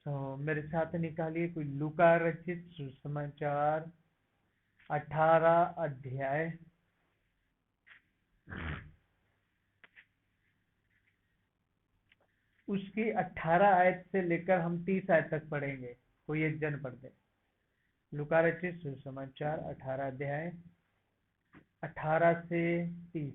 मेरे साथ निकालिए कोई लूका रचित सुसमाचार 18 अध्याय उसकी 18 आयत से लेकर हम 30 आयत तक पढ़ेंगे। कोई एक जन पढ़ दे। लूका रचित सुसमाचार 18 अध्याय 18 से 30।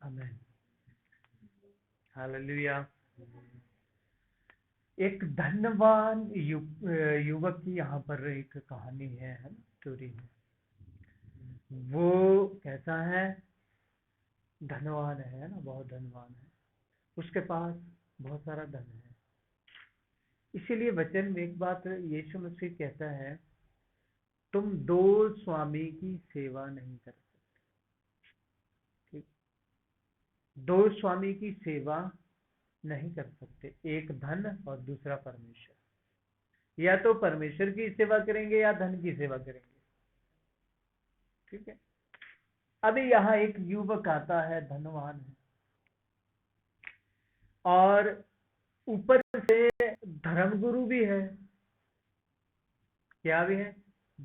आमीन। हालेलुया। एक धनवान युवक की यहाँ पर एक कहानी है, स्टोरी है। वो कैसा है? धनवान है ना, बहुत धनवान है। उसके पास बहुत सारा धन है। इसीलिए वचन में एक बात यीशु मसीह कहता है, तुम दो स्वामी की सेवा नहीं कर सकते। ठीक, दो स्वामी की सेवा नहीं कर सकते, एक धन और दूसरा परमेश्वर। या तो परमेश्वर की सेवा करेंगे या धन की सेवा करेंगे। ठीक है। अभी यहाँ एक युवक आता है, धनवान है, और ऊपर से धर्मगुरु भी है। क्या भी है?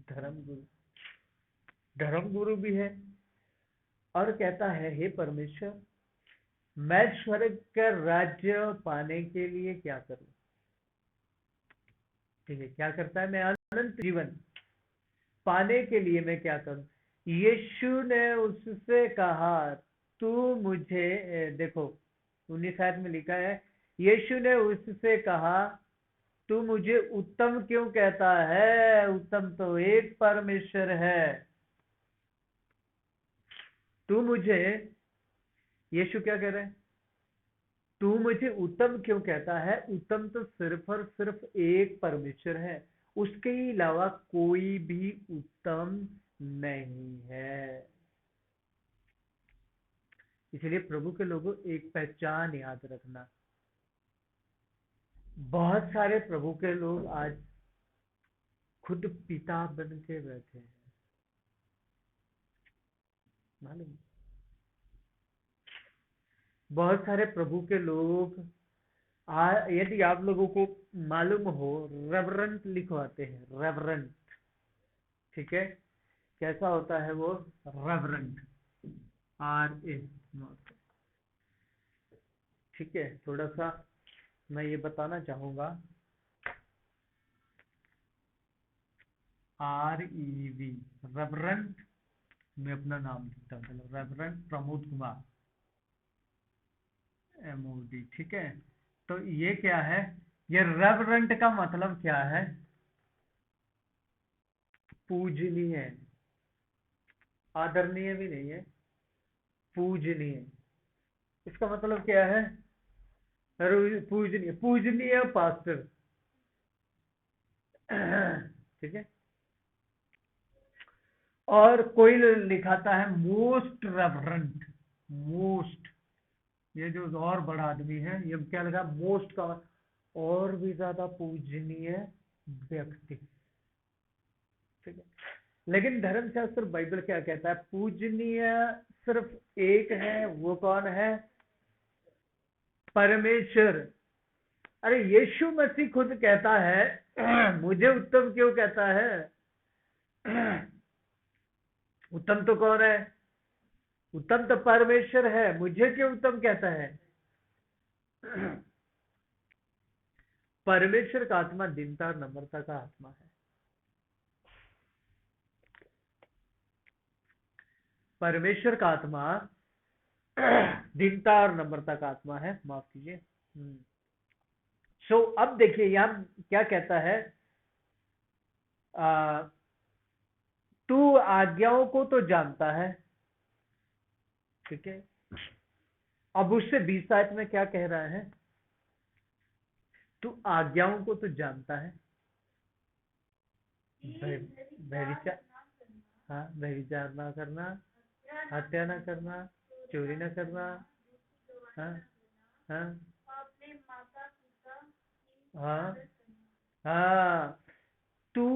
धर्मगुरु। धर्मगुरु भी है और कहता है, हे परमेश्वर, मैं स्वर्ग का राज्य पाने के लिए क्या करूं? ठीक है, क्या करता है? मैं अनंत जीवन पाने के लिए मैं क्या करूं? यीशु ने उससे कहा, तू मुझे, देखो 19 आयत में लिखा है, यीशु ने उससे कहा, तू मुझे उत्तम क्यों कहता है? उत्तम तो एक परमेश्वर है। तू मुझे, यीशु क्या कह रहे हैं? तू मुझे उत्तम क्यों कहता है? उत्तम तो सिर्फ और सिर्फ एक परमेश्वर है, उसके अलावा कोई भी उत्तम नहीं है। इसलिए प्रभु के लोगों, एक पहचान याद रखना, बहुत सारे प्रभु के लोग आज खुद पिता बन के बैठे हैं, मालूम? बहुत सारे प्रभु के लोग, यदि आप लोगों को मालूम हो, रेवरेंट लिखवाते हैं, रेवरेंट। ठीक है, कैसा होता है वो रेवरेंट? RA। ठीक है, थोड़ा सा मैं ये बताना चाहूंगा। REV, रेवरेंट, मैं अपना नाम लिखता हूँ, चलो रेवरेंट प्रमोद कुमार, MOD, ठीक है। तो ये क्या है, ये रेवरेंट का मतलब क्या है, पूजनीय, आदरणीय भी नहीं है, पूजनीय। इसका मतलब क्या है, पूजनीय, पूजनीय पास्टर, ठीक है। और कोई लिखाता है मोस्ट रेवरेंट, मोस्ट, ये जो और बड़ा आदमी है, ये क्या लगा, मोस्ट का और भी ज्यादा पूजनीय व्यक्ति, ठीक है। लेकिन धर्मशास्त्र बाइबल क्या कहता है, पूजनीय सिर्फ एक है, वो कौन है, परमेश्वर। अरे यीशु मसीह खुद कहता है, मुझे उत्तम क्यों कहता है, उत्तम तो कौन है, उत्तम तो परमेश्वर है, मुझे क्यों उत्तम कहता है। परमेश्वर का आत्मा दीनता और नम्रता का आत्मा है। परमेश्वर का आत्मा दीनता और नम्रता का आत्मा है, माफ कीजिए। सो अब देखिए यहां क्या कहता है, तू आज्ञाओं को तो जानता है, ठीक है। अब उससे 20 आयत में क्या कह रहा है, तू आज्ञाओं को तो जानता है, व्यभिचार, हाँ, व्यभिचार ना करना, हत्या ना करना, चोरी ना करना, हाँ हाँ हाँ हाँ, तू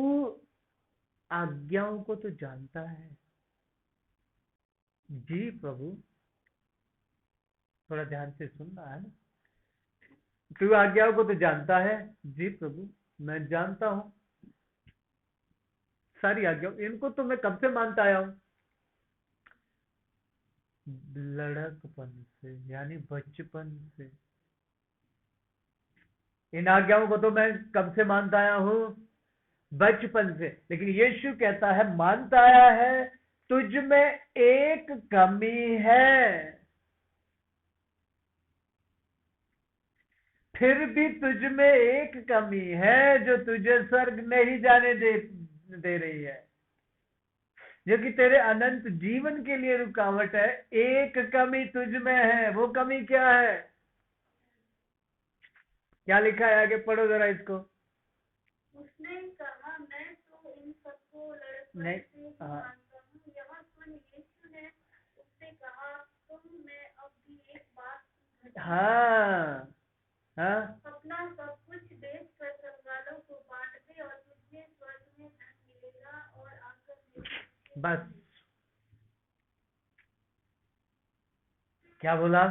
आज्ञाओं को तो जानता है, जी प्रभु, थोड़ा ध्यान से सुनना है ना, तू आज्ञाओं को तो जानता है, जी प्रभु मैं जानता हूं सारी आज्ञाओं, इनको तो मैं कब से मानता आया हूं, लड़कपन से, यानी बचपन से। इन आज्ञाओं को तो मैं कब से मानता आया हूं, बचपन से। लेकिन यीशु कहता है, मानता आया है, तुझ में एक कमी है, फिर भी तुझ में एक कमी है जो तुझे स्वर्ग नहीं जाने दे रही है, जो कि तेरे अनंत जीवन के लिए रुकावट है। एक कमी तुझ में है, वो कमी क्या है, क्या लिखा है, आगे पढ़ो जरा इसको। उसने कहा, मैं तो इन सबको लड़कपन नहीं, से ही मानता हूँ। यहाँ सुन, यीशु ने उससे कहा, तुम में अब भी एक बात, हाँ हाँ, अपना सब कुछ बेच कर कंगालों को बांट दे और तुझे स्वर्ग में धन मिलेगा, और आकर मेरे बस क्या बोला,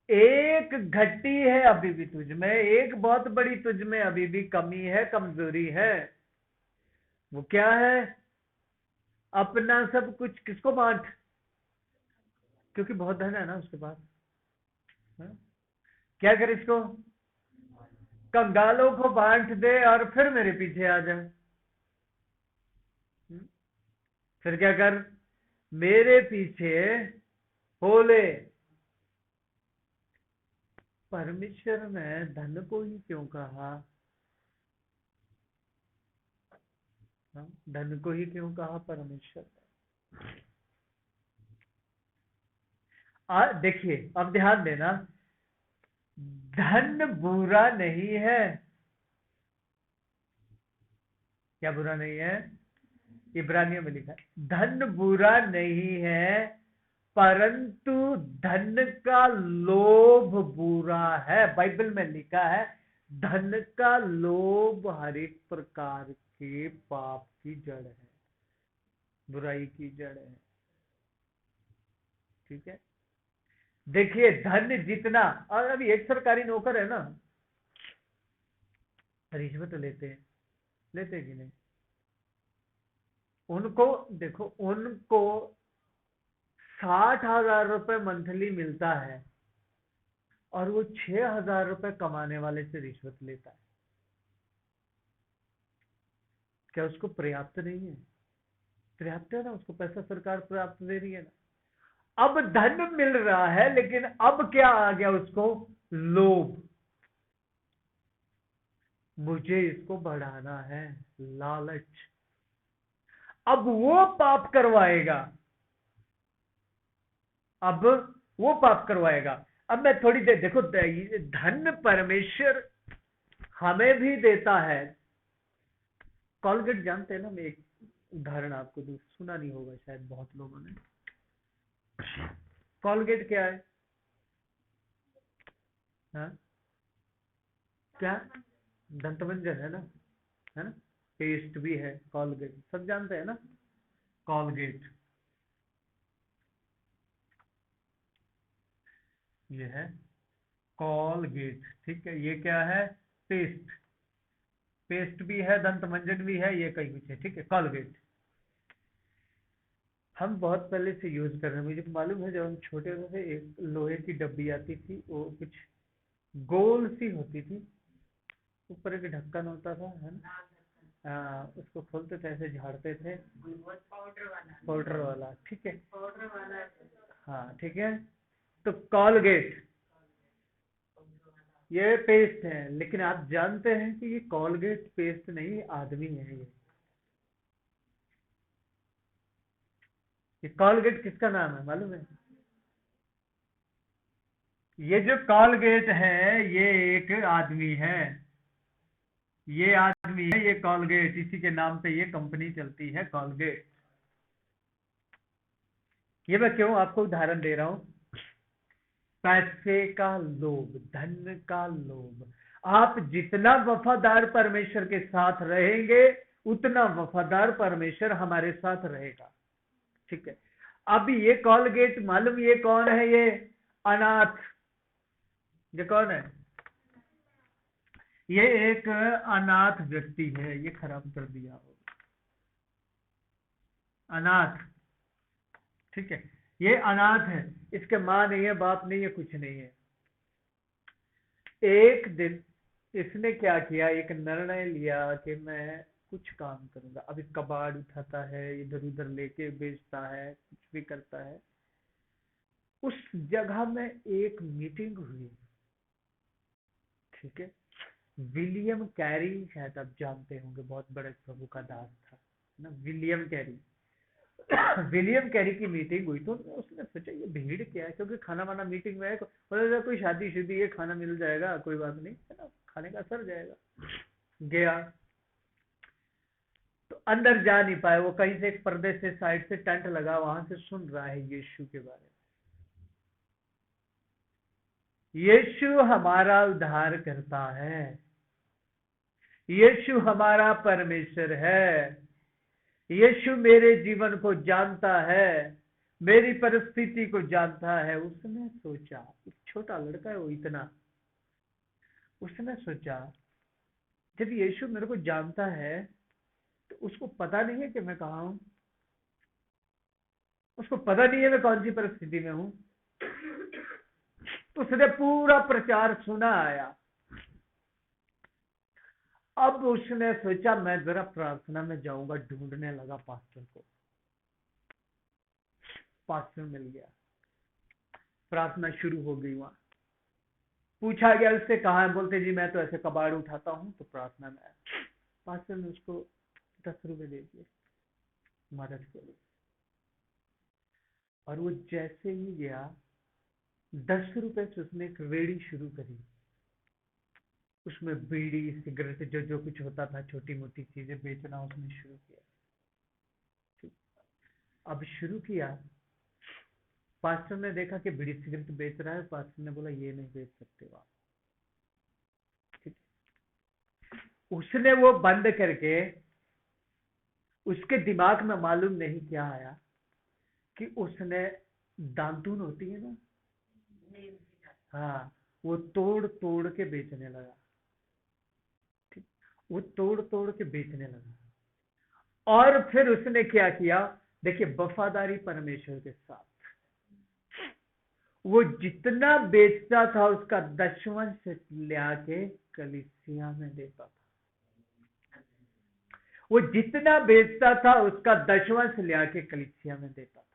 एक घटी है अभी भी तुझ में, एक बहुत बड़ी तुझ में अभी भी कमी है, कमजोरी है। वो क्या है, अपना सब कुछ किसको बांट, क्योंकि बहुत धन है ना उसके पास, हाँ? क्या कर इसको, कंगालों को बांट दे और फिर मेरे पीछे आ जा। फिर क्या कर, मेरे पीछे हो ले। परमेश्वर ने धन को ही क्यों कहा, हाँ? धन को ही क्यों कहा परमेश्वर ने, देखिए अब ध्यान देना, धन बुरा नहीं है, क्या बुरा नहीं है, इब्रानियों में लिखा है, धन बुरा नहीं है, परंतु धन का लोभ बुरा है। बाइबल में लिखा है, धन का लोभ हर एक प्रकार के पाप की जड़ है, बुराई की जड़ है, ठीक है। देखिए धन जितना, और अभी एक सरकारी नौकर है ना, रिश्वत लेते कि नहीं, उनको देखो, उनको 60,000 रुपए मंथली मिलता है और वो 6,000 रुपए कमाने वाले से रिश्वत लेता है, क्या उसको पर्याप्त नहीं है? पर्याप्त है ना, उसको पैसा सरकार पर्याप्त दे रही है ना। अब धन मिल रहा है, लेकिन अब क्या आ गया उसको? लोभ। मुझे इसको बढ़ाना है, लालच। अब वो पाप करवाएगा, अब वो पाप करवाएगा। अब मैं थोड़ी देर देखो, धन परमेश्वर हमें भी देता है। कॉलगेट जानते हैं ना? मैं एक उदाहरण आपको दूं, सुना नहीं होगा शायद बहुत लोगों ने। कॉलगेट क्या है? हाँ? क्या? दंतमंजन है ना, है ना? पेस्ट भी है कॉलगेट, सब जानते हैं ना कॉलगेट। ये है कॉलगेट, ठीक है। ये क्या है? पेस्ट। पेस्ट भी है, दंतमंजन भी है, ये कई कुछ है, ठीक है। कॉलगेट हम बहुत पहले से यूज कर रहे हैं। मुझे मालूम है, जब हम छोटे होते थे एक लोहे की डब्बी आती थी, वो कुछ गोल सी होती थी, ऊपर एक ढक्कन होता था, है ना? उसको खोलते थे, ऐसे झाड़ते थे। पाउडर वाला, ठीक है। हाँ, ठीक है। तो कॉलगेट ये पेस्ट है, लेकिन आप जानते हैं कि ये कॉलगेट पेस्ट नहीं, आदमी है ये कॉलगेट किसका नाम है मालूम है? ये जो कॉलगेट है ये एक आदमी है, ये आदमी है, ये कॉलगेट, इसी के नाम पे ये कंपनी चलती है, कॉलगेट। ये मैं क्यों आपको उदाहरण दे रहा हूं? पैसे का लोभ, धन का लोभ। आप जितना वफादार परमेश्वर के साथ रहेंगे, उतना वफादार परमेश्वर हमारे साथ रहेगा, ठीक है। अब ये कॉलगेट मालूम ये कौन है? ये अनाथ। ये कौन है? ये एक अनाथ व्यक्ति है। ये खराब कर दिया हो, अनाथ, ठीक है। ये अनाथ है, इसके माँ नहीं है, बाप नहीं है, कुछ नहीं है। एक दिन इसने क्या किया? एक निर्णय लिया कि मैं कुछ काम करूंगा। अभी कबाड़ उठाता है, इधर उधर लेके बेचता है, कुछ भी करता है। उस जगह में एक मीटिंग हुई, ठीक है। विलियम कैरी, शायद आप जानते होंगे, बहुत बड़े प्रभु का दास था ना, विलियम कैरी। विलियम कैरी की मीटिंग हुई, तो उसने सोचा ये भीड़ क्या है, क्योंकि खाना वाना मीटिंग में है, बोला कोई शादी शुदी है, खाना मिल जाएगा, कोई बात नहीं, है ना, खाने का सर जाएगा। गया तो अंदर जा नहीं पाए, वो कहीं से एक पर्दे से साइड से टेंट लगा, वहां से सुन रहा है यीशु के बारे में। यीशु हमारा उद्धार करता है, यीशु हमारा परमेश्वर है, यीशु मेरे जीवन को जानता है, मेरी परिस्थिति को जानता है। उसने सोचा, एक छोटा लड़का है वो, इतना, उसने सोचा जब यीशु मेरे को जानता है तो उसको पता नहीं है कि मैं कहाँ हूं, उसको पता नहीं है मैं कौन सी परिस्थिति में हूं। तो उसने पूरा प्रचार सुना आया। अब उसने सोचा मैं जरा प्रार्थना में जाऊंगा, ढूंढने लगा पास्टर को। पास्टर मिल गया, प्रार्थना शुरू हो गई। वहां पूछा गया उससे, कहा है? बोलते जी मैं तो ऐसे कबाड़ उठाता हूं, तो प्रार्थना में आया। पास्टर ने उसको 10 रुपए दे दिए मदद के लिए। और वो जैसे ही गया, 10 रुपए से उसने एक रेडी शुरू करी। उसमें बीड़ी सिगरेट जो जो कुछ होता था, छोटी मोटी चीजें बेचना उसने शुरू किया। ठीक। अब शुरू किया, पास्टर ने देखा कि बीड़ी सिगरेट बेच रहा है। पास्टर ने बोला ये नहीं बेच सकते हो आप, ठीक। उसने वो बंद करके, उसके दिमाग में मालूम नहीं क्या आया कि उसने दातून होती है ना, हाँ, वो तोड़ तोड़ के बेचने लगा, ठीक। वो तोड़ तोड़ के बेचने लगा। और फिर उसने क्या किया? देखिए, वफादारी परमेश्वर के साथ, वो जितना बेचता था उसका 10वां से ले आके कलीसिया में देता था। वो जितना बेचता था उसका 10वां से लिया कलीसिया में देता था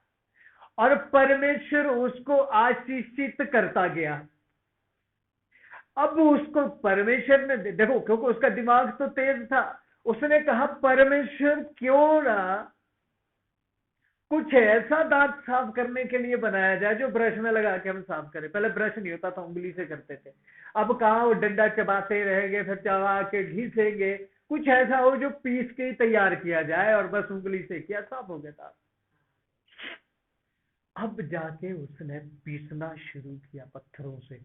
और परमेश्वर उसको आशीषित करता गया। अब उसको परमेश्वर ने देखो, क्योंकि उसका दिमाग तो तेज था, उसने कहा परमेश्वर क्यों ना कुछ ऐसा दांत साफ करने के लिए बनाया जाए जो ब्रश में लगा के हम साफ करें। पहले ब्रश नहीं होता था, उंगली से करते थे। अब कहाँ वो डंडा चबाते रहेंगे, फिर चबा के घिसेंगे। कुछ ऐसा हो जो पीस के ही तैयार किया जाए और बस उंगली से किया, साफ हो गया था। अब जाके उसने पीसना शुरू किया पत्थरों से।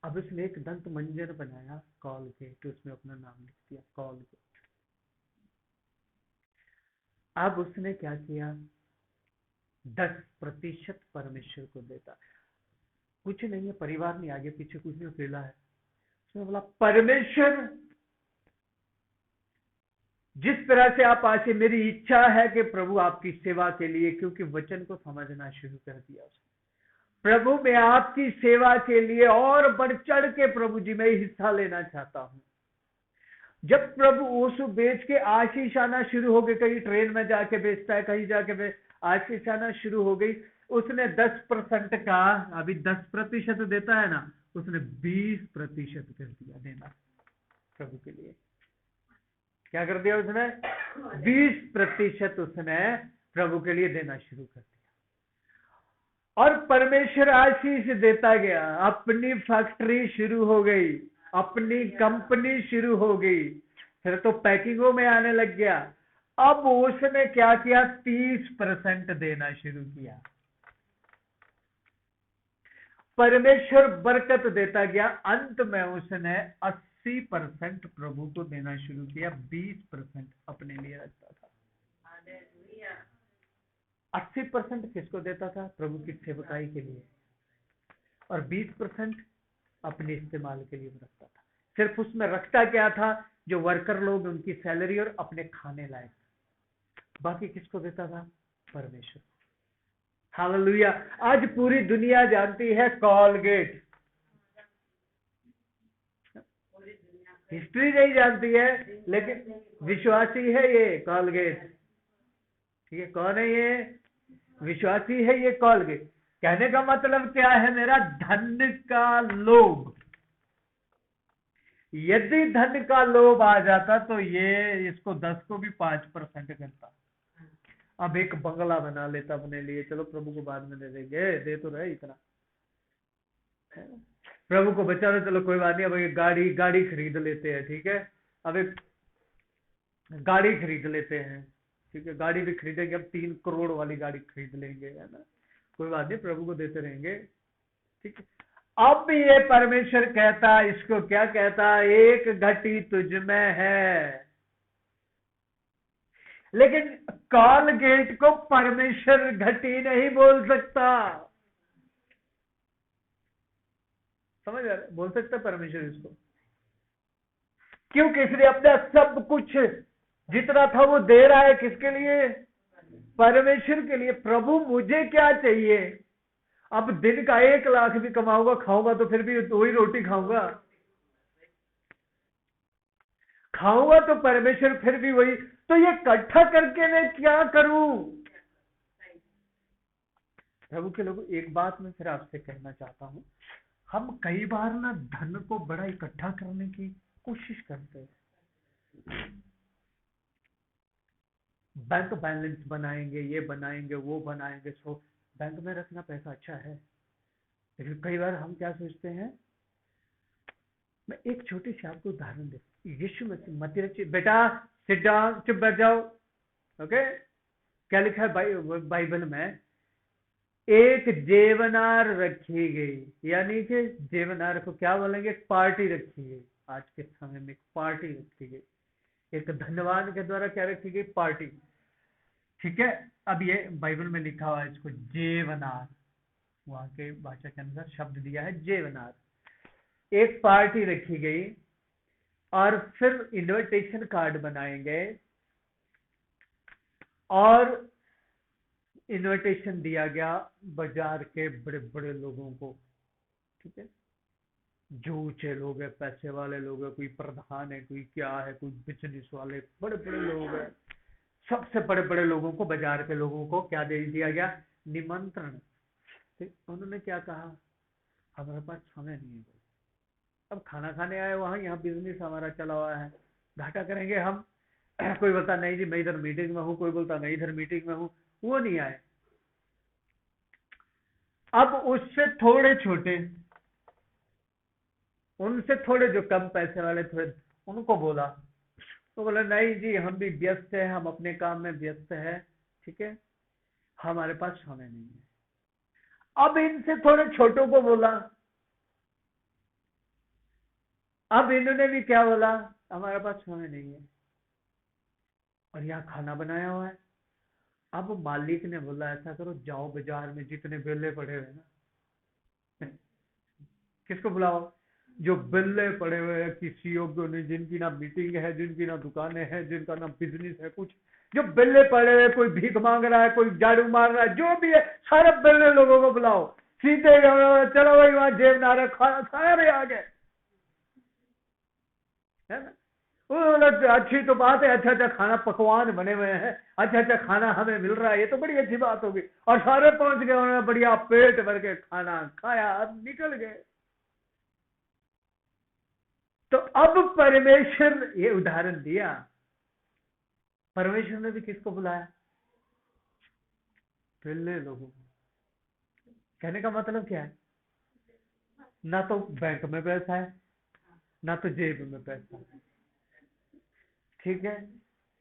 अब उसने एक दंत मंजन बनाया कॉलगेट, उसमें अपना नाम लिख दिया कॉलगेट। अब उसने क्या किया, 10% परमेश्वर को देता। कुछ नहीं है, परिवार नहीं, आगे पीछे कुछ नहीं, अकेला है। उसने बोला परमेश्वर जिस तरह से आप आके, मेरी इच्छा है कि प्रभु आपकी सेवा के लिए, क्योंकि वचन को समझना शुरू कर दिया उसने, प्रभु मैं आपकी सेवा के लिए और बढ़ चढ़ के प्रभु जी मैं हिस्सा लेना चाहता हूं। जब प्रभु उस बेच के आशीष आना शुरू हो गई, कहीं ट्रेन में जाके बेचता है, कहीं जाके आशीष आना शुरू हो गई, उसने 10% का, अभी 10% देता है ना, उसने 20% कर दिया देना प्रभु के लिए। क्या कर दिया उसने? 20% उसने प्रभु के लिए देना शुरू कर दिया और परमेश्वर आशीष देता गया। अपनी फैक्ट्री शुरू हो गई, अपनी कंपनी शुरू हो गई, फिर तो पैकिंगों में आने लग गया। अब उसने क्या किया, 30% देना शुरू किया। परमेश्वर बरकत देता गया। अंत में उसने 80% प्रभु को देना शुरू किया, 20% अपने लिए रखता था। 80% किसको देता था? प्रभु की सेवकाई के लिए, और 20% अपने इस्तेमाल के लिए रखता था। सिर्फ उसमें रखता क्या था? जो वर्कर लोग, उनकी सैलरी और अपने खाने लायक। बाकी किसको देता था? परमेश्वर। हालेलुया। आज पूरी दुनिया जानती है कॉलगेट, हिस्ट्री नहीं जानती है, लेकिन विश्वासी है ये कॉलगेट। ठीक है, कौन है ये? विश्वासी है ये कॉलगेट। कहने का मतलब क्या है मेरा? धन का लोभ। यदि धन का लोभ आ जाता तो ये इसको 10 को भी 5% करता। अब एक बंगला बना लेता अपने लिए, चलो प्रभु को बाद में दे देंगे, दे तो रहे इतना, प्रभु को बचा लो, चलो कोई बात नहीं। अब एक गाड़ी खरीद लेते हैं, ठीक है, अब एक गाड़ी खरीद लेते हैं, ठीक है, गाड़ी भी खरीदेंगे, अब 3 करोड़ वाली गाड़ी खरीद लेंगे, है ना, कोई बात नहीं, प्रभु को देते रहेंगे, ठीक है। अब भी ये परमेश्वर कहता, इसको क्या कहता? एक घटी तुझ में है। लेकिन कॉलगेट को परमेश्वर घटी नहीं बोल सकता। समझ आ रहा है? बोल सकता परमेश्वर इसको, क्योंकि इसने अपना सब कुछ जितना था वो दे रहा है किसके लिए? परमेश्वर के लिए। प्रभु मुझे क्या चाहिए? अब दिन का 1 लाख भी कमाऊंगा, खाऊंगा तो फिर भी वही रोटी खाऊंगा तो परमेश्वर फिर भी वही। तो ये इकट्ठा करके मैं क्या करूं? प्रभु के लोग, एक बात मैं फिर आपसे कहना चाहता हूं, हम कई बार ना धन को बड़ा इकट्ठा करने की कोशिश करते हैं। बैंक बैलेंस बनाएंगे, ये बनाएंगे, वो बनाएंगे, सो बैंक में रखना पैसा अच्छा है, लेकिन कई बार हम क्या सोचते हैं। मैं एक छोटी सी आपको उदाहरण दे, यीशु मसीह, मती बेटा सिट डाउन, चुप बैठ जाओ, ओके। क्या लिखा है बाइबल में? एक जेवनार रखी गई, यानी कि जेवनार को क्या बोलेंगे? एक पार्टी रखी गई। आज के समय में एक पार्टी रखी गई, एक धनवान के द्वारा क्या रखी गई? पार्टी, ठीक है। अब ये बाइबल में लिखा हुआ है इसको जेवनार, वहां के भाषा के अनुसार शब्द दिया है जेवनार। एक पार्टी रखी गई और फिर इनविटेशन कार्ड बनाए गए और इनविटेशन दिया गया बाजार के बड़े बड़े लोगों को, ठीक है। जो ऊंचे लोग हैं, पैसे वाले लोग हैं, कोई प्रधान है, कोई क्या है, कोई बिजनेस वाले, बड़े बड़े लोग हैं, सबसे बड़े बड़े लोगों को, बाजार के लोगों को क्या दे दिया गया? निमंत्रण। तो उन्होंने क्या कहा? हमारे पास समय नहीं है, अब खाना खाने आए वहां, यहाँ बिजनेस हमारा चला हुआ है, घाटा करेंगे हम। कोई बोलता नहीं जी मैं इधर मीटिंग में हूँ, कोई बोलता मैं इधर मीटिंग में हूँ, वो नहीं आए। अब उससे थोड़े छोटे, उनसे थोड़े जो कम पैसे वाले थे, उनको बोला, तो बोला नहीं जी हम भी व्यस्त हैं, हम अपने काम में व्यस्त हैं, ठीक है, हमारे पास समय नहीं है। अब इनसे थोड़े छोटों को बोला, अब इन्होंने भी क्या बोला? हमारे पास समय नहीं है, और यहाँ खाना बनाया हुआ है। अब मालिक ने बोला ऐसा करो, जाओ बाजार में जितने बेले पड़े हुए ना, किसको बुलाओ? जो बिल्ले पड़े हुए हैं, किसी योग्य नहीं, जिनकी ना मीटिंग है, जिनकी ना दुकानें हैं, जिनका ना बिजनेस है कुछ, जो बिल्ले पड़े हुए, कोई भीख मांग रहा है, कोई झाड़ू मार रहा है, जो भी है, सारे बिल्ले लोगों को बुलाओ। सीधे चलो भाई वहां जेब नारे खाना सारे आ गए, है ना? वो बोला अच्छी तो बात है, अच्छा अच्छा खाना पकवान बने हुए हैं, अच्छा अच्छा खाना हमें मिल रहा है, ये तो बड़ी अच्छी बात होगी। और सारे पहुंच गए, उन्होंने बढ़िया पेट भर के खाना खाया, अब निकल गए। तो अब परमेश्वर, ये उदाहरण दिया, परमेश्वर ने भी किसको बुलाया? बिल्ले लोगों को। कहने का मतलब क्या है? ना तो बैंक में पैसा है, ना तो जेब में पैसा है, ठीक है,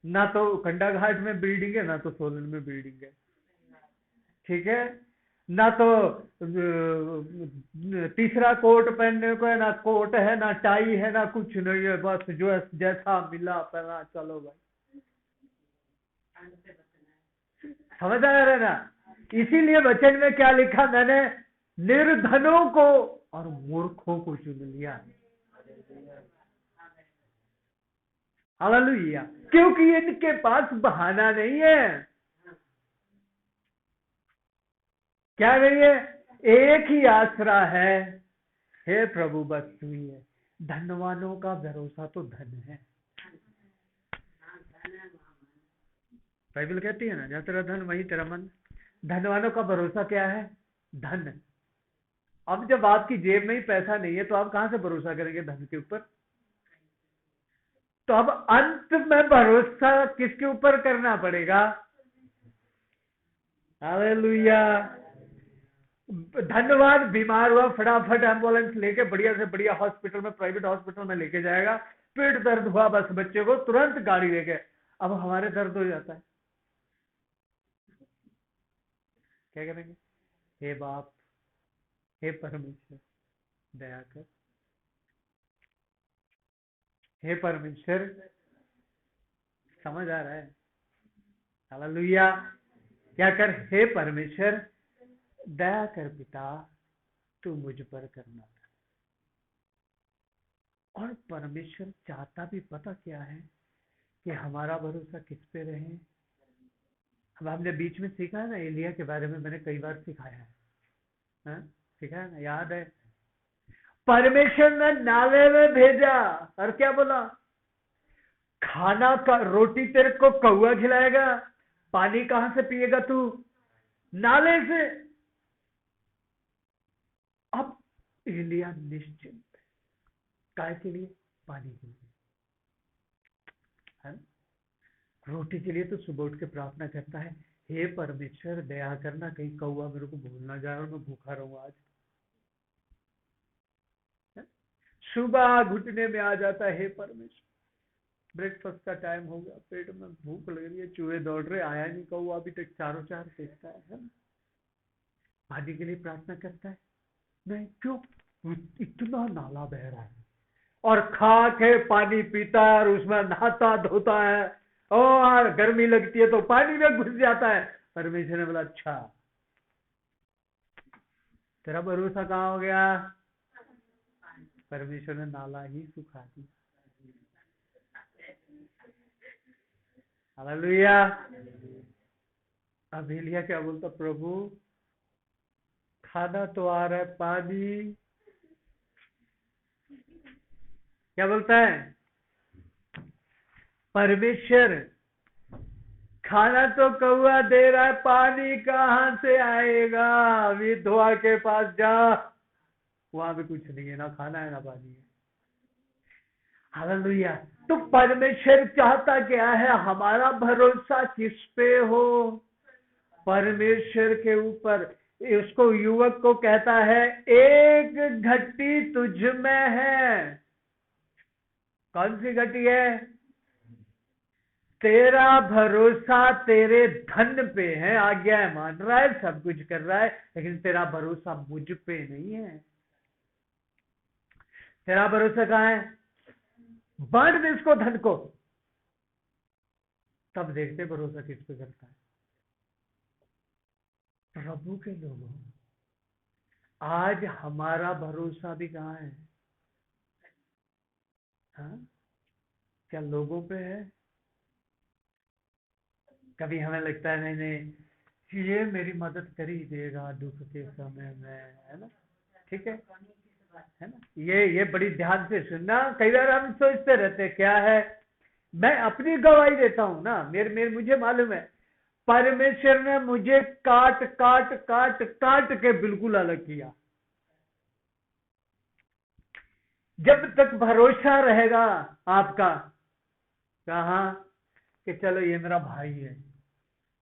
ना तो कंडा घाट में बिल्डिंग है, ना तो सोलन में बिल्डिंग है, ठीक है, ना तो तीसरा कोट पहनने को है, ना कोट है, ना टाई है, ना कुछ नहीं है, बस जो है जैसा मिला पहना चलो भाई। समझ आ रहा है ना? इसीलिए वचन में क्या लिखा मैंने? निर्धनों को और मूर्खों को चुन लिया। हालेलुया। क्योंकि इनके पास बहाना नहीं है। क्या नहीं है? एक ही आसरा है, हे प्रभु बस तू ही है। धनवानों का भरोसा तो धन है। बाइबल कहती है ना, जहाँ तेरा धन वही तेरा मन। धनवानों का भरोसा क्या है? धन। अब जब आपकी जेब में ही पैसा नहीं है तो आप कहां से भरोसा करेंगे धन के ऊपर? तो अब अंत में भरोसा किसके ऊपर करना पड़ेगा? हालेलुया। धन्यवाद। बीमार हुआ, फटाफट एम्बुलेंस लेके बढ़िया से बढ़िया हॉस्पिटल में, प्राइवेट हॉस्पिटल में लेके जाएगा। पेट दर्द हुआ बस बच्चे को, तुरंत गाड़ी लेके। अब हमारे दर्द हो जाता है, क्या करेंगे? हे बाप, हे परमेश्वर दया कर, हे परमेश्वर। समझ आ रहा है? हालेलुया। क्या कर? हे परमेश्वर दया कर पिता, तू मुझ पर करना। और परमेश्वर चाहता भी पता क्या है? कि हमारा भरोसा किस पे रहे। अब हमने बीच में सीखा है ना, एलिया के बारे में मैंने कई बार सिखाया है, हाँ? सिखाया ना, याद है? परमेश्वर ने नाले में भेजा और क्या बोला? खाना का रोटी तेरे को कौआ खिलाएगा, पानी कहां से पिएगा तू? नाले से। अब एलिया निश्चिंत, काय के लिए? पानी के लिए, है ना? रोटी के लिए तो सुबह उठ के प्रार्थना करता है, हे परमेश्वर दया करना, कहीं कौआ मेरे को भूल ना जाए और मैं भूखा रहूं आज। सुबह घुटने में आ जाता है, हे परमेश्वर ब्रेकफास्ट का टाइम हो गया, पेट में भूख लग रही है, चूहे दौड़ रहे, आया नहीं कौआ अभी तक, चारों चार देखता है ना? पानी के लिए प्रार्थना करता है, नहीं क्यों? इतना नाला बह रहा है और खा के पानी पीता है और उसमें नहाता धोता है, और गर्मी लगती है तो पानी में घुस जाता है। परमेश्वर ने बोला अच्छा, तेरा भरोसा कहाँ हो गया? परमेश्वर ने नाला ही सुखा दी। हालेलुया। अब एलिया क्या बोलता? प्रभु खाना तो आ रहा है, पानी क्या बोलता है? परमेश्वर खाना तो कौआ दे रहा है, पानी कहां से आएगा? विधवा के पास जा, वहां भी कुछ नहीं है, ना खाना है ना पानी है। हालेलुया। तो परमेश्वर चाहता क्या है? हमारा भरोसा किस पे हो? परमेश्वर के ऊपर। उसको, युवक को कहता है, एक घटी तुझ में है। कौन सी घटी है? तेरा भरोसा तेरे धन पे है, आज्ञा मान रहा है, सब कुछ कर रहा है, लेकिन तेरा भरोसा मुझ पे नहीं है। तेरा भरोसा कहां है? बांट दे इसको, धन को, तब देखते भरोसा किस पे करता है। प्रभु के लोगों, आज हमारा भरोसा भी कहां है? हाँ? क्या लोगों पे है? कभी हमें लगता है नहीं नहीं, ये मेरी मदद कर ही देगा दुख के समय में, है ना? ठीक है ना? ये बड़ी ध्यान से सुनना। कई बार हम सोचते रहते क्या है, मैं अपनी गवाही देता हूं ना, मेरे मुझे मालूम है परमेश्वर ने मुझे काट काट काट काट के बिल्कुल अलग किया। जब तक भरोसा रहेगा आपका, कहा कि चलो ये मेरा भाई है।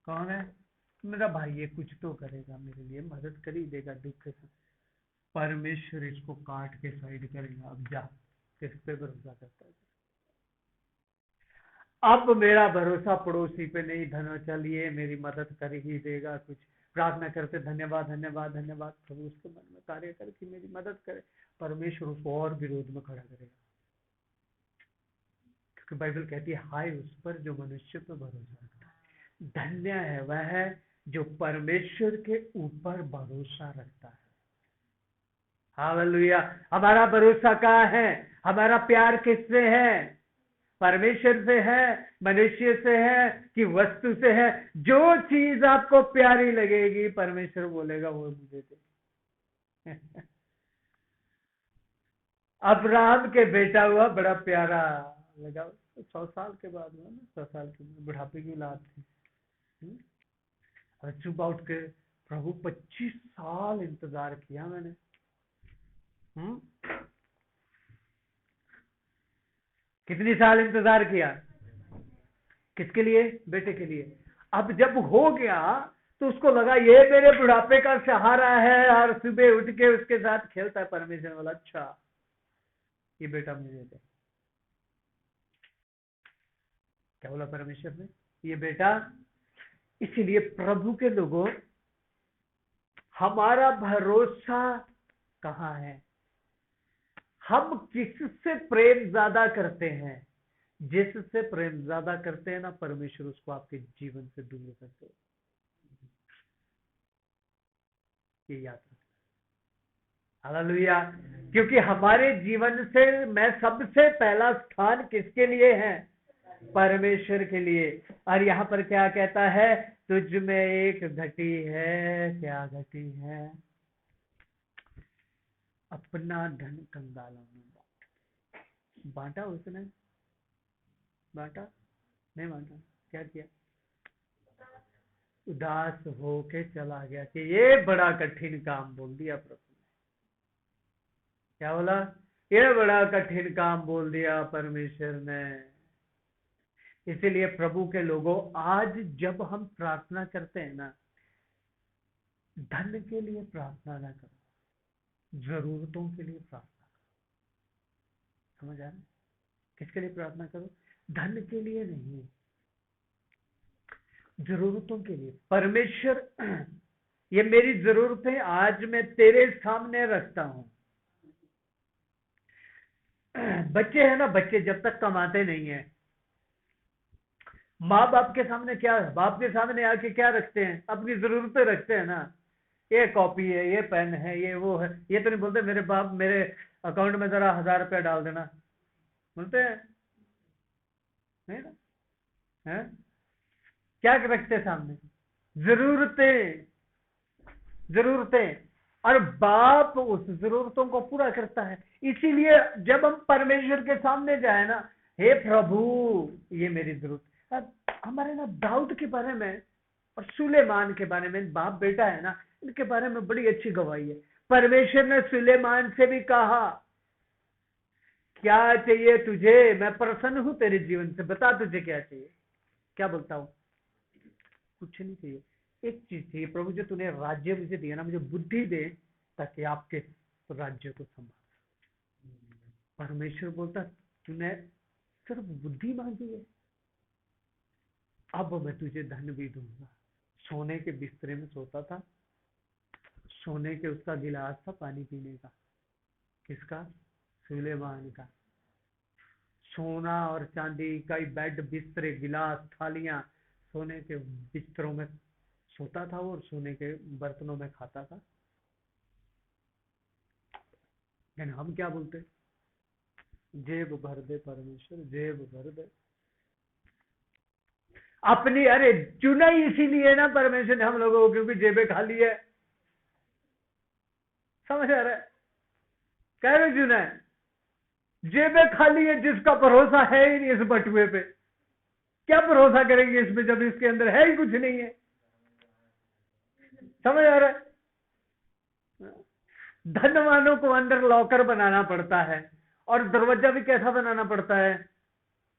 कौन है? मेरा भाई है, कुछ तो करेगा मेरे लिए, मदद कर ही देगा दुख के समय। परमेश्वर इसको काट के साइड करेगा। अब जा, किस पे भरोसा करता है? अब मेरा भरोसा पड़ोसी पे नहीं, धनो चलिए मेरी मदद कर ही देगा कुछ। प्रार्थना करते, धन्यवाद धन्यवाद धन्यवाद, प्रभु उसके मन में कार्य करके मेरी मदद करे। परमेश्वर उसको और विरोध में खड़ा करेगा, क्योंकि बाइबल कहती है, हाय उस पर जो मनुष्य पर भरोसा रखता है। धन्य है वह जो परमेश्वर के ऊपर भरोसा रखता है। हालेलुया। हमारा भरोसा कहाँ है? हमारा प्यार किससे है? परमेश्वर से है, मनुष्य से है, कि वस्तु से है? जो चीज आपको प्यारी लगेगी, परमेश्वर बोलेगा वो मुझे दे। अब्राहम के बेटा हुआ, बड़ा प्यारा लगा। 100 साल के बाद हुआ ना, 100 साल की बुढ़ापे की औलाद थी। और सुबह उठ के, प्रभु 25 साल इंतजार किया मैंने। कितनी साल इंतजार किया? किसके लिए? बेटे के लिए। अब जब हो गया तो उसको लगा ये मेरे बुढ़ापे का सहारा है, और सुबह उठ के उसके साथ खेलता है। परमेश्वर बोला, अच्छा ये बेटा मुझे दे। क्या बोला परमेश्वर ने? ये बेटा। इसीलिए प्रभु के लोगों, हमारा भरोसा कहां है? हम किससे प्रेम ज्यादा करते हैं? जिससे प्रेम ज्यादा करते हैं ना, परमेश्वर उसको आपके जीवन से दूर करते हैं। ये याद रखना। हालेलुया। क्योंकि हमारे जीवन से मैं सबसे पहला स्थान किसके लिए है? परमेश्वर के लिए। और यहाँ पर क्या कहता है? तुझ में एक घटी है। क्या घटी है? अपना धन कंगालों में बांटा। उसने बांटा नहीं? बांटा। क्या किया? उदास होके चला गया। कि ये बड़ा कठिन काम बोल दिया प्रभु ने। क्या बोला? ये बड़ा कठिन काम बोल दिया परमेश्वर ने। इसीलिए प्रभु के लोगों, आज जब हम प्रार्थना करते हैं ना, धन के लिए प्रार्थना ना करो, जरूरतों के लिए प्रार्थना करो। समझ आ रहा है? किसके लिए प्रार्थना करो? धन के लिए नहीं, जरूरतों के लिए। परमेश्वर, ये मेरी जरूरतें आज मैं तेरे सामने रखता हूं। बच्चे हैं ना, बच्चे जब तक कमाते नहीं है, माँ बाप के सामने क्या, बाप के सामने आके क्या रखते हैं? अपनी जरूरतें रखते हैं ना। ये कॉपी है, ये पेन है, ये वो है। ये तो नहीं बोलते मेरे बाप मेरे अकाउंट में जरा 1000 रुपया डाल देना, बोलते हैं? नहीं ना? है? क्या रखते हैं सामने? जरूरतें। जरूरतें। और बाप उस जरूरतों को पूरा करता है। इसीलिए जब हम परमेश्वर के सामने जाए ना, हे प्रभु ये मेरी जरूरत। अब हमारे ना दाऊद के बारे में और सुलेमान के बारे में, बाप बेटा है ना, इनके बारे में बड़ी अच्छी गवाही है। परमेश्वर ने सुलेमान से भी कहा, क्या चाहिए तुझे, मैं प्रसन्न हूं तेरे जीवन से, बता तुझे क्या चाहिए। क्या बोलता हूं, कुछ नहीं चाहिए, एक चीज चाहिए प्रभु, जो तूने राज्य मुझे दिया ना, मुझे बुद्धि दे ताकि आपके राज्य को संभाल। परमेश्वर बोलता, तूने सिर्फ बुद्धि मांगी है, अब मैं तुझे धन भी दूंगा। सोने के बिस्तरे में सोता था, सोने के उसका गिलास था पानी पीने का, किसका, सुलेमान का। सोना और चांदी का बेड, बिस्तरे, गिलास, थालियां, सोने के बिस्तरों में सोता था और सोने के बर्तनों में खाता था। लेकिन हम क्या बोलते, जेब भर दे परमेश्वर, जेब भर दे अपनी। अरे चुना ही इसीलिए ना परमेश्वर ने हम लोगों को, क्योंकि जेबें खाली है। समझ आ रहा है, कह रहे चुना है, जेबें खाली है, जिसका भरोसा है ही नहीं इस बटुए पे, क्या भरोसा करेंगे इसमें जब इसके अंदर है ही कुछ नहीं है। समझ आ रहा है, धनवानों को अंदर लॉकर बनाना पड़ता है, और दरवाजा भी कैसा बनाना पड़ता है,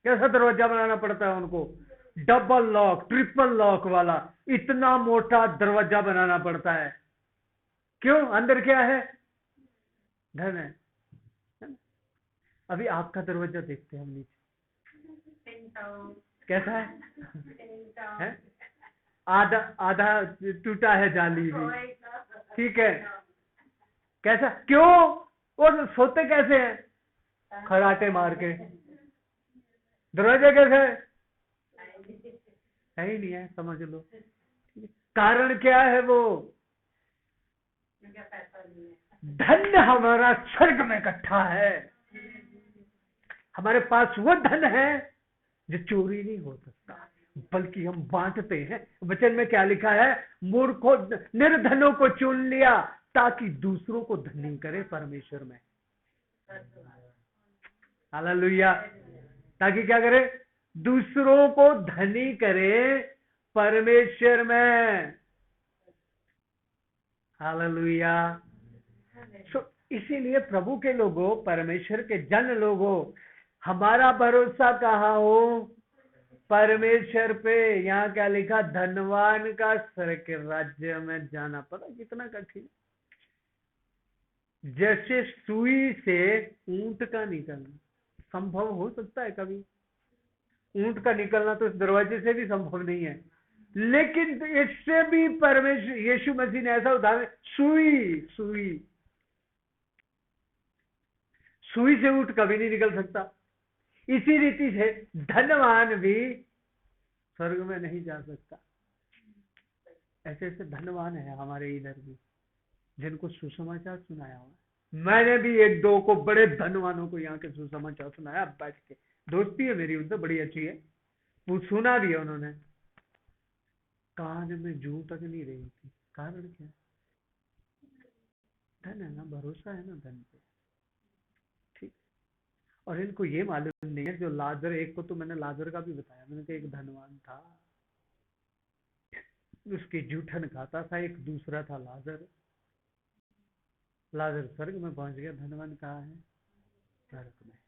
कैसा दरवाजा बनाना पड़ता है उनको, डबल लॉक, ट्रिपल लॉक वाला, इतना मोटा दरवाजा बनाना पड़ता है। क्यों, अंदर क्या है, धन है। अभी आपका दरवाजा देखते हैं हम नीचे, कैसा है? आधा आधा टूटा है, जाली भी, ठीक है, कैसा, क्यों, और सोते कैसे हैं, खराटे मार के। दरवाजा कैसा है ही नहीं है, समझ लो। कारण क्या है, वो धन हमारा स्वर्ग में इकट्ठा है। हमारे पास वो धन है जो चोरी नहीं हो सकता, बल्कि हम बांटते हैं। वचन में क्या लिखा है, मूर्खों निर्धनों को चुन लिया ताकि दूसरों को धनी करे परमेश्वर में। हालेलुया, ताकि क्या करे, दूसरों को धनी करे परमेश्वर में। हालेलुया। इसीलिए प्रभु के लोगों, परमेश्वर के जन लोगों, हमारा भरोसा कहाँ हो, परमेश्वर पे। यहाँ क्या लिखा, धनवान का स्वर्ग के राज्य में जाना। पता कितना कठिन, जैसे सुई से ऊंट का निकलना संभव हो सकता है कभी, ऊंट का निकलना तो इस दरवाजे से भी संभव नहीं है, लेकिन इससे भी परमेश्वर यीशु मसीह ने ऐसा उदाहरण, सुई सुई सुई से ऊंट कभी नहीं निकल सकता। इसी रीति से धनवान भी स्वर्ग में नहीं जा सकता। ऐसे ऐसे धनवान है हमारे इधर भी, जिनको सुसमाचार सुनाया हुआ। मैंने भी एक दो को, बड़े धनवानों को यहाँ के सुसमाचार सुनाया, बैठ के, दोस्ती है मेरी उनसे, बड़ी अच्छी है, वो सुना भी है उन्होंने, कान में जू तक नहीं रही थी। कारण क्या, धन है ना, भरोसा है ना धन पे, ठीक। और इनको ये मालूम नहीं है, जो लाजर, एक को तो मैंने लाजर का भी बताया, मैंने कहा एक धनवान था, उसकी जूठन खाता था, एक दूसरा था लाजर। लाजर स्वर्ग में पहुंच गया, धनवान कहाँ है, स्वर्ग में।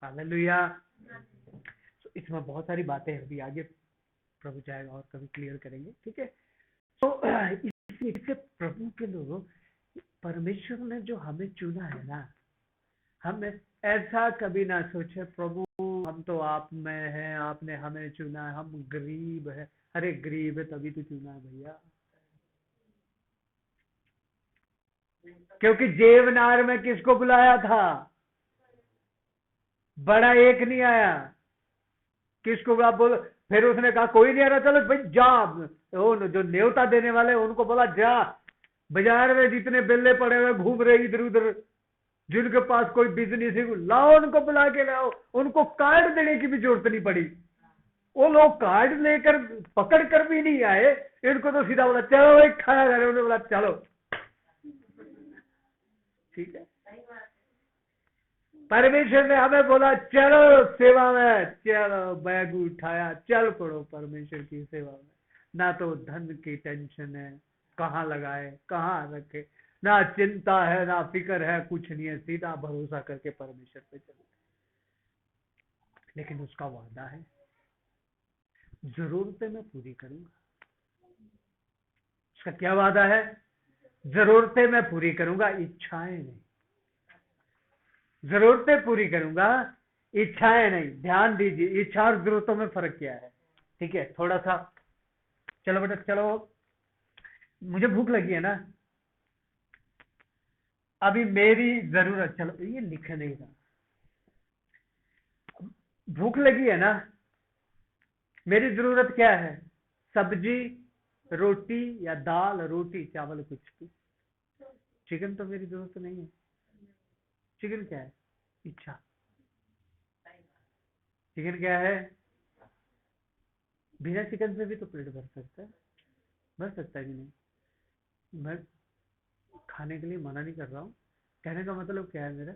हालेलुया। तो इसमें बहुत सारी बातें हैं, अभी आगे प्रभु चाहेगा और कभी क्लियर करेंगे, ठीक है। तो इससे प्रभु के लोगों, परमेश्वर ने जो हमें चुना है ना, हमें ऐसा कभी ना सोचे प्रभु हम तो आप में हैं, आपने हमें चुना है, हम गरीब है। अरे गरीब है तभी तो चुना है भैया, क्योंकि जेवनार में किसको बुलाया था, बड़ा एक नहीं आया, किसको आप बोलो, फिर उसने कहा कोई नहीं आ रहा, चलो भाई जा, जो न्योता देने वाले उनको बोला जा, बाजार में जितने बिल्ले पड़े हुए घूम रहे इधर उधर, जिनके पास कोई बिजनेस है, लाओ उनको बुला के लाओ। उनको कार्ड देने की भी जरूरत नहीं पड़ी, वो लोग कार्ड लेकर पकड़ कर भी नहीं आए, इनको तो सीधा बोला चलो भाई खाया जा रहे, उन्होंने बोला चलो। ठीक है, परमेश्वर ने हमें बोला चलो सेवा में, चलो बैग उठाया, चल पड़ो परमेश्वर की सेवा में। ना तो धन की टेंशन है, कहाँ लगाए कहाँ रखे, ना चिंता है ना फिक्र है, कुछ नहीं है, सीधा भरोसा करके परमेश्वर पे चलो। लेकिन उसका वादा है, जरूरतें मैं पूरी करूंगा। उसका क्या वादा है? जरूरतें मैं पूरी करूंगा, इच्छाएं नहीं। जरूरतें पूरी करूंगा, इच्छाएं नहीं। ध्यान दीजिए, इच्छा और जरूरतों में फर्क क्या है। ठीक है, थोड़ा सा चलो बेटा चलो, मुझे भूख लगी है ना, अभी मेरी जरूरत, चलो ये लिख नहीं रहा, भूख लगी है ना, मेरी जरूरत क्या है? सब्जी, रोटी या दाल, रोटी चावल कुछ भी। चिकन तो मेरी जरूरत नहीं है। चिकन क्या है? इच्छा। चिकन क्या है? बिना चिकन से भी तो पेट भर सकता है, भर सकता है कि नहीं? मैं खाने के लिए मना नहीं कर रहा हूं, कहने का मतलब क्या है मेरा,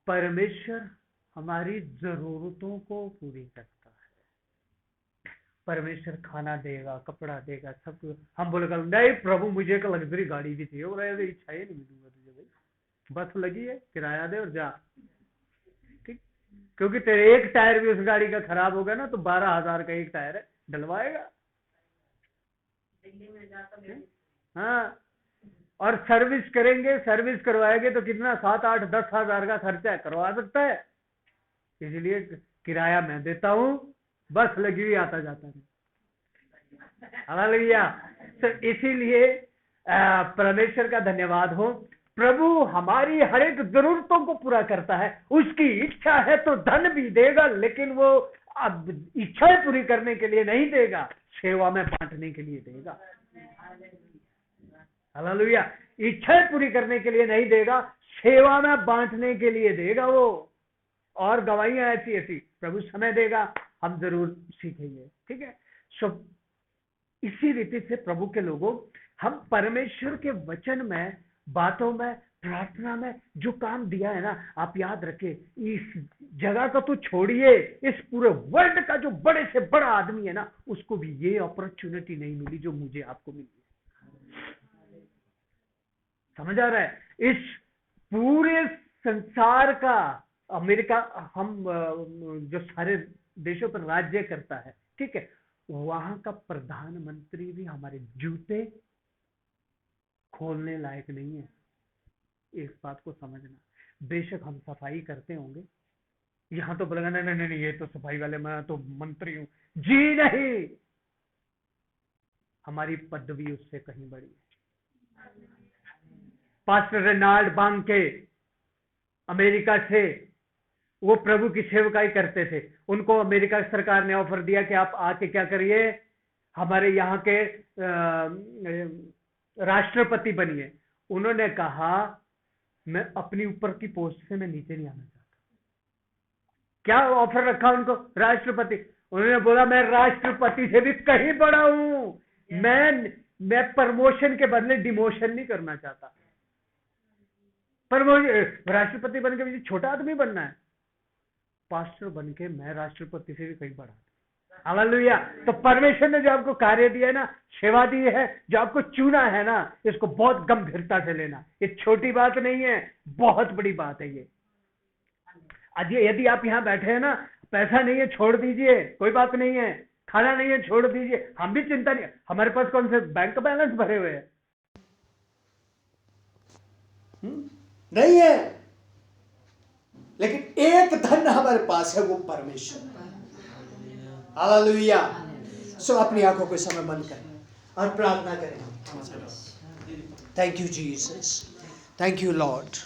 परमेश्वर हमारी जरूरतों को पूरी करता है। परमेश्वर खाना देगा, कपड़ा देगा, सब कुछ। हम बोलेगा नहीं प्रभु मुझे एक लग्जरी गाड़ी भी चाहिए, और इच्छा ही नहीं मिलूंगा तुझे भाई, बस लगी है, किराया दे और जा। ठीक, क्योंकि तेरे एक टायर भी उस गाड़ी का खराब होगा ना, तो 12,000 का एक टायर है, डलवाएगा। हाँ, और सर्विस करेंगे, सर्विस करवाएंगे तो कितना, 7, 8, 10,000 का खर्चा करवा सकता है। इसलिए किराया मैं देता हूं, बस लगी हुई आता जाता है। हालेलुया। तो इसीलिए परमेश्वर का धन्यवाद हो, प्रभु हमारी हर एक जरूरतों को पूरा करता है। उसकी इच्छा है तो धन भी देगा, लेकिन वो अब इच्छाएं पूरी करने के लिए नहीं देगा, सेवा में बांटने के लिए देगा। हालेलुया। इच्छाएं पूरी करने के लिए नहीं देगा, सेवा में बांटने के लिए देगा वो। और गवाहियां ऐसी ऐसी, प्रभु समय देगा, हम जरूर सीखेंगे। ठीक है, सो इसी रीति से प्रभु के लोगों, हम परमेश्वर के वचन में, बातों में, प्रार्थना में जो काम दिया है ना, आप याद रखें, इस जगह का तो छोड़िए, इस पूरे वर्ल्ड का जो बड़े से बड़ा आदमी है ना, उसको भी ये अपॉर्चुनिटी नहीं मिली जो मुझे आपको मिली। समझ आ रहा है? इस पूरे संसार का, अमेरिका हम जो सारे देशों पर राज्य करता है, ठीक है, वहां का प्रधानमंत्री भी हमारे जूते खोलने लायक नहीं है। इस बात को समझना। बेशक हम सफाई करते होंगे, यहां तो बोलेगा नहीं नहीं नहीं, ये तो सफाई वाले, मैं तो मंत्री हूं। जी नहीं, हमारी पदवी उससे कहीं बड़ी है। पास्टर रेनाल्ड बांके अमेरिका से, वो प्रभु की सेवकाई करते थे। उनको अमेरिका सरकार ने ऑफर दिया कि आप आके क्या करिए, हमारे यहाँ के राष्ट्रपति बनिए। उन्होंने कहा मैं अपनी ऊपर की पोस्ट से मैं नीचे नहीं आना चाहता। क्या ऑफर रखा उनको? राष्ट्रपति। उन्होंने बोला मैं राष्ट्रपति से भी कहीं बड़ा हूं, मैं प्रमोशन के बदले डिमोशन नहीं करना चाहता। पर राष्ट्रपति बनके मुझे छोटा आदमी बनना है, पास्टर बनके मैं राष्ट्रपति से भी कहीं बड़ा। हालेलुया। तो परमेश्वर ने जो आपको कार्य दिया है ना, सेवा दी है, जो आपको चुना है ना, इसको बहुत गंभीरता से लेना। ये छोटी बात नहीं है, बहुत बड़ी बात है ये। आज यदि आप यहाँ बैठे हैं ना, पैसा नहीं है छोड़ दीजिए, कोई बात नहीं है, खाना नहीं है छोड़ दीजिए, हम भी चिंता नहीं, हमारे पास कौन से बैंक बैलेंस भरे हुए हैं? नहीं है, लेकिन एक धन हमारे पास है, वो परमेश्वर। हालेलुया। सो अपनी आंखों को समय बंद करें और प्रार्थना करें। Thank you Jesus, thank you Lord.